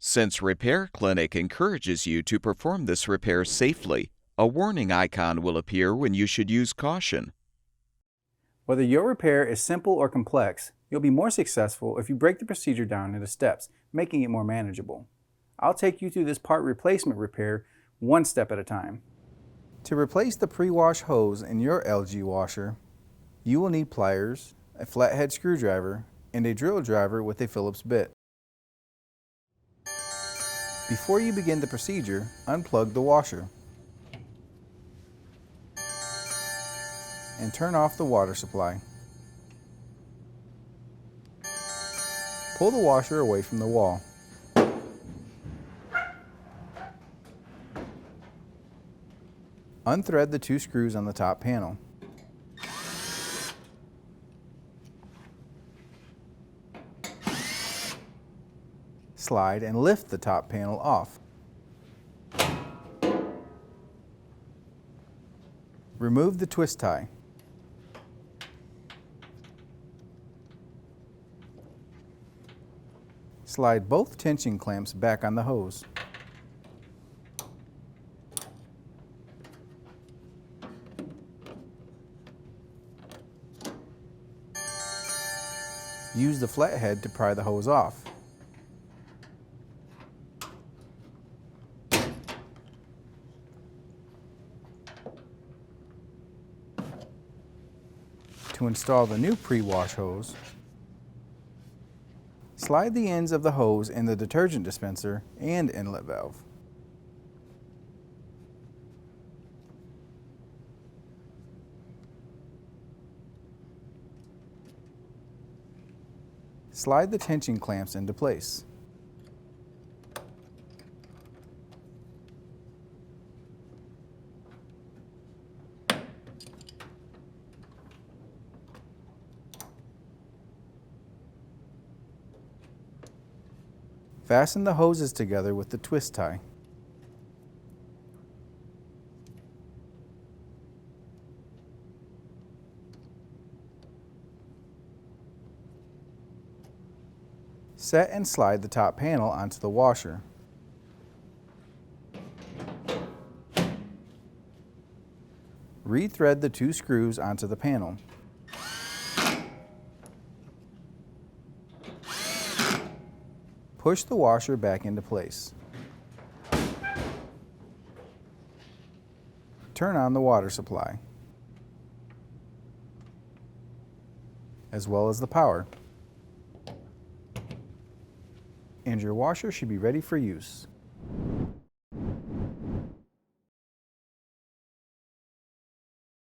Since Repair Clinic encourages you to perform this repair safely, a warning icon will appear when you should use caution. Whether your repair is simple or complex, you'll be more successful if you break the procedure down into steps, making it more manageable. I'll take you through this part replacement repair one step at a time. To replace the pre-wash hose in your LG washer, you will need pliers, a flathead screwdriver, and a drill driver with a Phillips bit. Before you begin the procedure, unplug the washer and turn off the water supply. Pull the washer away from the wall. Unthread the 2 screws on the top panel. Slide and lift the top panel off. Remove the twist tie. Slide both tension clamps back on the hose. Use the flathead to pry the hose off. To install the new pre-wash hose, slide the ends of the hose in the detergent dispenser and inlet valve. Slide the tension clamps into place. Fasten the hoses together with the twist tie. Set and slide the top panel onto the washer. Rethread the 2 screws onto the panel. Push the washer back into place. Turn on the water supply, as well as the power, and your washer should be ready for use.